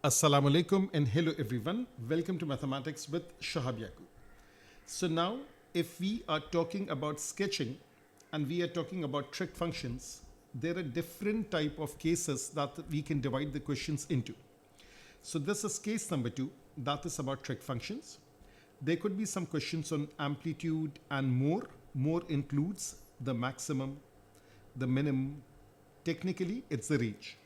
Assalamu alaikum and hello everyone. Welcome to Mathematics with Shahab Yaqub. So now if we are talking about sketching and we are talking about trig functions, there are different type of cases that we can divide the questions into. So this is case number 2, that is about trig functions. There could be some questions on amplitude and more. More includes the maximum, the minimum. Technically it's the range.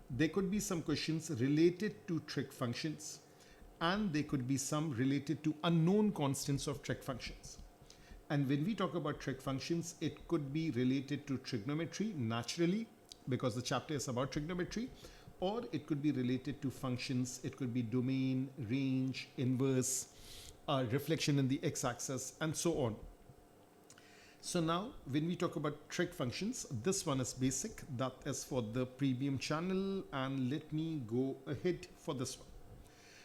There could be some questions related to trig functions, and there could be some related to unknown constants of trig functions. And when we talk about trig functions, it could be related to trigonometry naturally, because the chapter is about trigonometry, or it could be related to functions. It could be domain, range, inverse, reflection in the x-axis, and so on. So now when we talk about trig functions, this one is basic, that is for the premium channel, and let me go ahead for this one.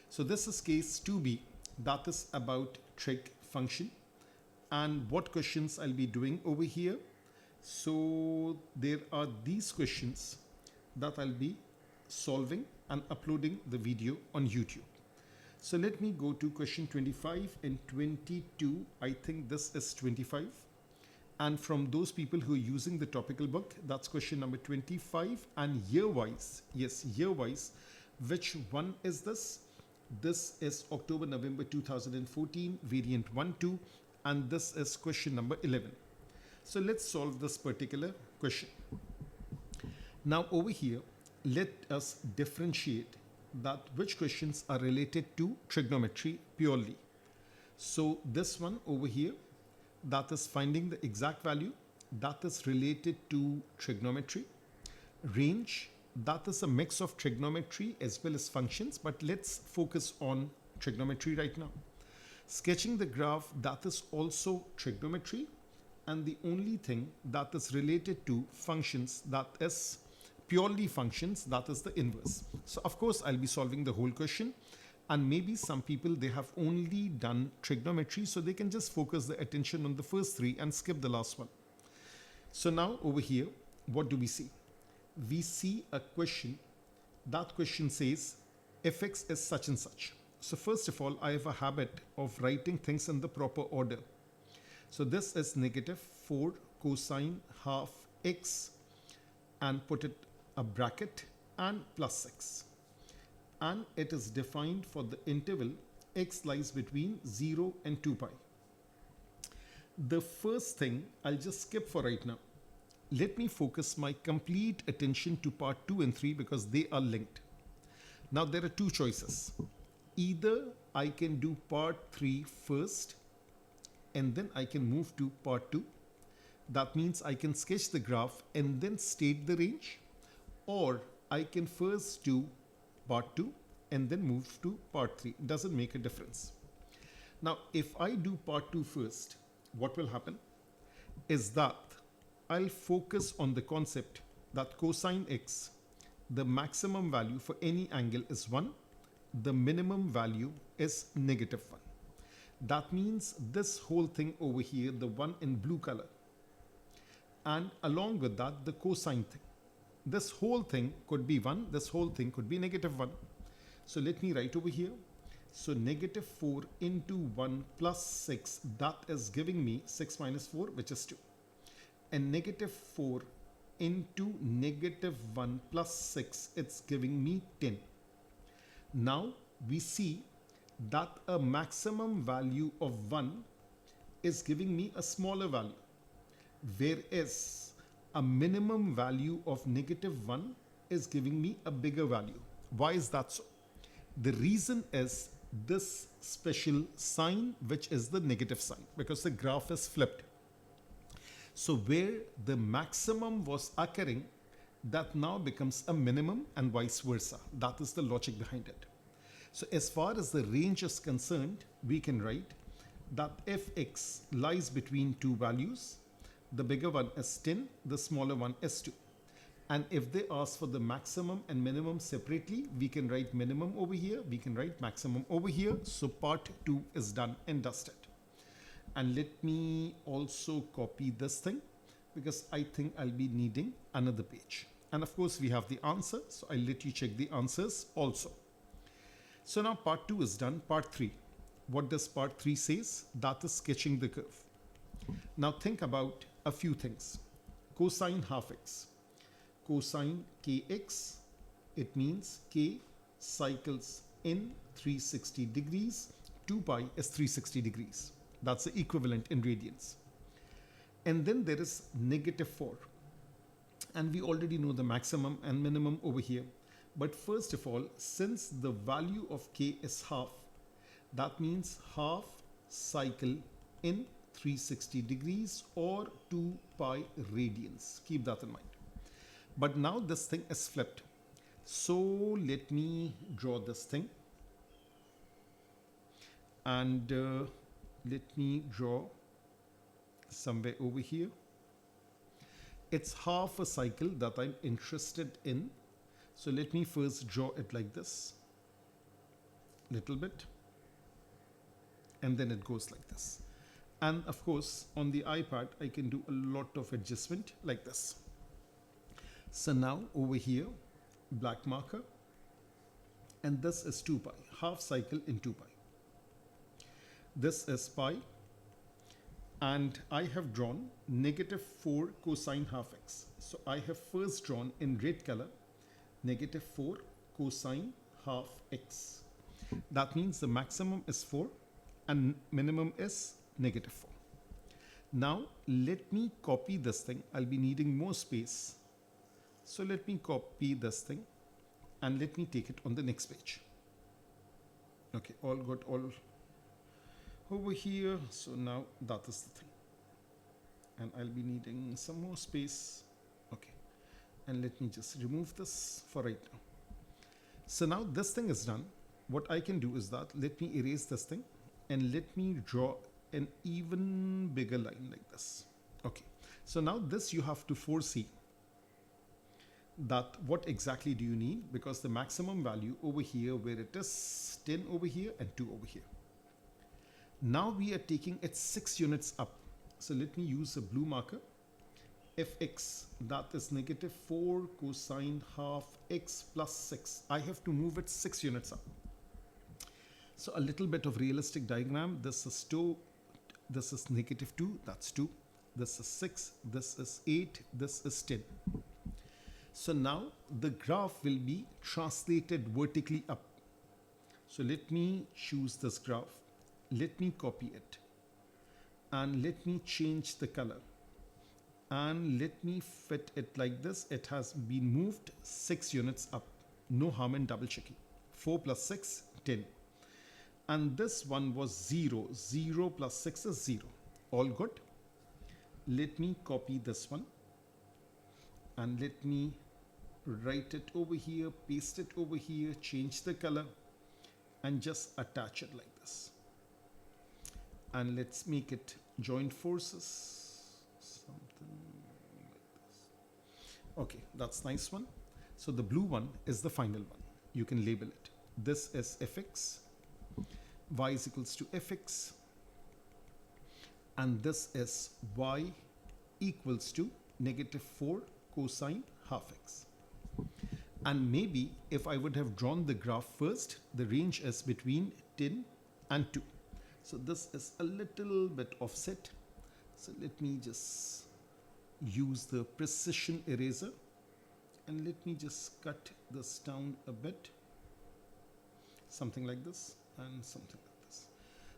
So this is case 2b, that is about trig function, and what questions I'll be doing over here. So there are these questions that I'll be solving and uploading the video on YouTube. So let me go to question 25 and 22. I think this is 25. And from those people who are using the topical book, that's question number 25. And year-wise, yes, year-wise, which one is this? This is October-November 2014, variant 1-2, and this is question number 11. So let's solve this particular question. Now over here, let us differentiate that which questions are related to trigonometry purely. So this one over here, that is finding the exact value, that is related to trigonometry. Range, that is a mix of trigonometry as well as functions, but let's focus on trigonometry right now. Sketching the graph, that is also trigonometry, and the only thing that is related to functions, that is purely functions, that is the inverse. So of course I'll be solving the whole question. And maybe some people, they have only done trigonometry, so they can just focus their attention on the first three and skip the last one. So now over here, what do we see? We see a question. That question says fx is such and such. So first of all, I have a habit of writing things in the proper order. So this is negative 4 cosine half x, and put it a bracket, and plus 6. And it is defined for the interval x lies between 0 and 2 pi. The first thing I'll just skip for right now. Let me focus my complete attention to part 2 and 3 because they are linked. Now there are two choices. Either I can do part 3 first and then I can move to part 2. That means I can sketch the graph and then state the range, or I can first do part 2 and then move to part 3. Doesn't make a difference. Now if I do part 2 first, what will happen is that I'll focus on the concept that cosine x, the maximum value for any angle is 1, the minimum value is negative 1. That means this whole thing over here, the one in blue color, and along with that the cosine thing. This whole thing could be 1, this whole thing could be negative 1. So let me write over here. So negative 4 into 1 plus 6, that is giving me 6 minus 4, which is 2. And negative 4 into negative 1 plus 6, it's giving me 10. Now we see that a maximum value of 1 is giving me a smaller value, whereas a minimum value of negative 1 is giving me a bigger value. Why is that so? The reason is this special sign, which is the negative sign, because the graph is flipped. So where the maximum was occurring, that now becomes a minimum, and vice versa. That is the logic behind it. So as far as the range is concerned, we can write that fx lies between two values. The bigger one is 10, the smaller one is 2. And if they ask for the maximum and minimum separately, we can write minimum over here, we can write maximum over here. So part 2 is done and dusted. And let me also copy this thing because I think I'll be needing another page. And of course we have the answer, so I'll let you check the answers also. So now part 2 is done. Part 3. What does part 3 says? That is sketching the curve. Now think about a few things. Cosine half x. Cosine kx, it means k cycles in 360 degrees. 2 pi is 360 degrees. That's the equivalent in radians. And then there is -4. And we already know the maximum and minimum over here. But first of all, since the value of k is half, that means half cycle in 360 degrees or 2 pi radians. Keep that in mind. But now this thing is flipped. So let me draw this thing. And let me draw somewhere over here. It's half a cycle that I'm interested in. So let me first draw it like this. Little bit. And then it goes like this. And of course, on the iPad, I can do a lot of adjustment like this. So now over here, black marker. And this is 2 pi, half cycle in 2 pi. This is pi. And I have drawn -4 cosine half x. So I have first drawn in red color -4 cosine half x. That means the maximum is 4 and minimum is -4. Now let me copy this thing. I'll be needing more space. So let me copy this thing and let me take it on the next page. Okay, all got all over here. So now that is the thing. And I'll be needing some more space. Okay. And let me just remove this for right now. So now this thing is done. What I can do is that let me erase this thing and let me draw an even bigger line like this. Okay. So now this you have to foresee that what exactly do you need, because the maximum value over here where it is 10 over here and 2 over here. Now we are taking it 6 units up. So let me use a blue marker. Fx, that is -4 cosine half x plus 6. I have to move it 6 units up. So a little bit of realistic diagram. This is 2, this is -2, that's 2. This is 6, this is 8, this is 10. So now the graph will be translated vertically up. So let me choose this graph. Let me copy it. And let me change the color. And let me fit it like this. It has been moved 6 units up. No harm in double checking. 4 plus 6, 10. And this one was 0. 0 plus 6 is 0. All good. Let me copy this one. And let me write it over here, paste it over here, change the color, and just attach it like this. And let's make it joint forces, something like this. Okay, that's nice one. So the blue one is the final one. You can label it. This is fx, y is equals to fx, and this is y equals to -4 cosine half x. And maybe if I would have drawn the graph first, the range is between 10 and 2. So this is a little bit offset. So let me just use the precision eraser and let me just cut this down a bit. Something like this and something like this.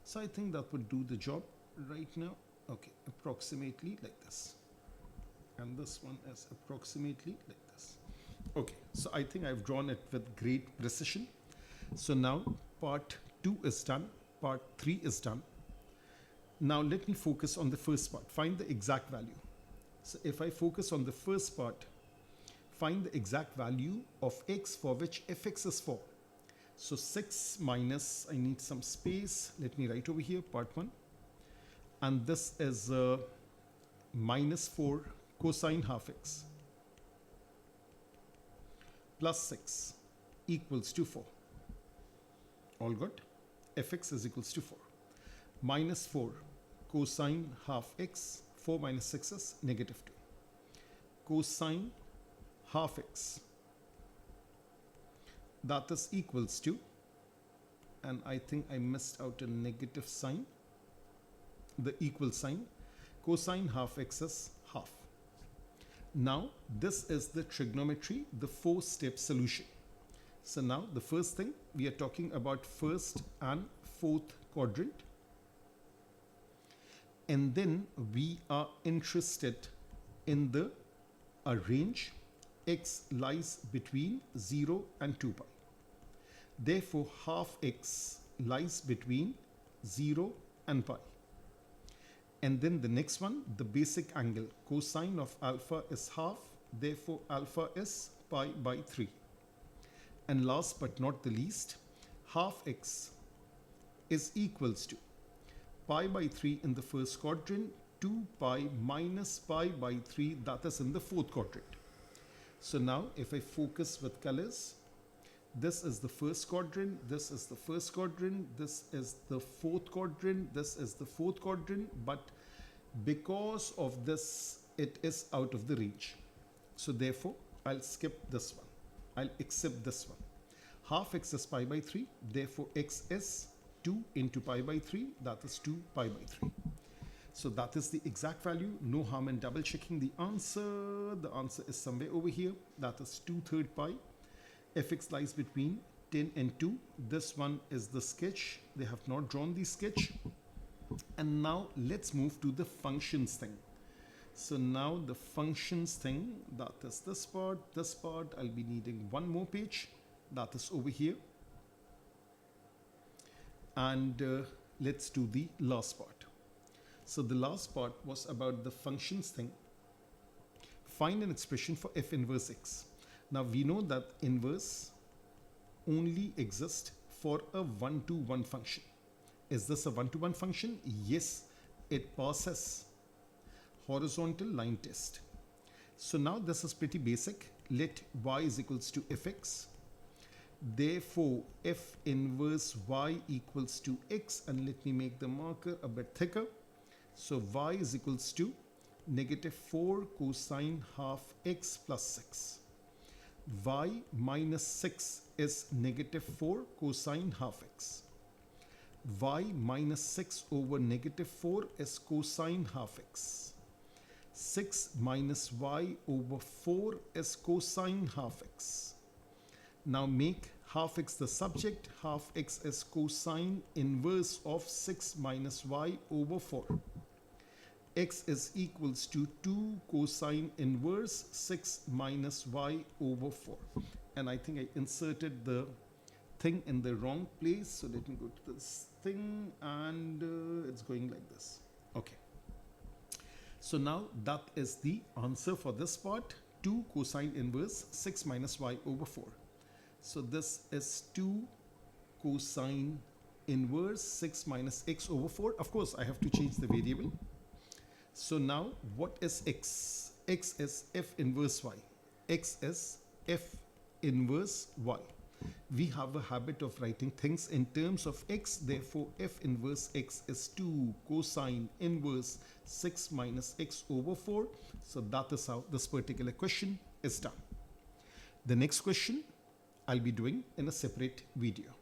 So I think that would do the job right now. Okay, approximately like this. And this one is approximately like this. Okay, so I think I've drawn it with great precision. So now part 2 is done. Part 3 is done. Now let me focus on the first part. Find the exact value. So if I focus on the first part, find the exact value of x for which fx is 4. So 6 minus, I need some space. Let me write over here, part 1. And this is -4 cosine half x plus 6 equals to 4. All good? Fx is equals to 4. -4 cosine half x, 4 minus 6 is -2. Cosine half x, that is equals to and I think I missed out a negative sign, the equal sign. Cosine half x is half. Now this is the trigonometry, the 4-step solution. So now the first thing, we are talking about first and fourth quadrant, and then we are interested in the range x lies between 0 and 2 pi. Therefore half x lies between 0 and pi. And then the next one, the basic angle, cosine of alpha is half, therefore alpha is pi by 3. And last but not the least, half x is equals to pi by 3 in the first quadrant, 2 pi minus pi by 3, that is in the fourth quadrant. So now if I focus with colors, this is the first quadrant, this is the first quadrant, this is the fourth quadrant, this is the fourth quadrant, but because of this, it is out of the range. So therefore, I'll skip this one. I'll accept this one. Half x is pi by 3, therefore x is 2 into pi by 3, that is 2 pi by 3. So that is the exact value. No harm in double checking the answer. The answer is somewhere over here, that is 2/3 pi. Fx lies between 10 and 2. This one is the sketch. They have not drawn the sketch. And now let's move to the functions thing. So now the functions thing, that is this part, I'll be needing one more page, that is over here. And let's do the last part. So the last part was about the functions thing. Find an expression for f inverse x. Now we know that inverse only exists for a 1-to-1 function. Is this a 1-to-1 function? Yes, it passes horizontal line test. So now this is pretty basic. Let y is equals to fx. Therefore, f inverse y equals to x, and let me make the marker a bit thicker. So y is equals to -4 cosine half x plus 6. Y minus 6 is -4 cosine half x. Y minus 6 over -4 is cosine half x. 6 minus y over 4 is cosine half x. Now make half x the subject, half x is cosine inverse of 6 minus y over 4. X is equals to 2 cosine inverse 6 minus y over 4. And I think I inserted the thing in the wrong place. So let me go to this thing, and it's going like this. Okay. So now that is the answer for this part. 2 cosine inverse 6 minus y over 4. So this is 2 cosine inverse 6 minus x over 4. Of course, I have to change the variable. So now what is x? X is f inverse y. X is f inverse y. We have a habit of writing things in terms of x. Therefore, f inverse x is 2 cosine inverse 6 minus x over 4. So that is how this particular question is done. The next question I'll be doing in a separate video.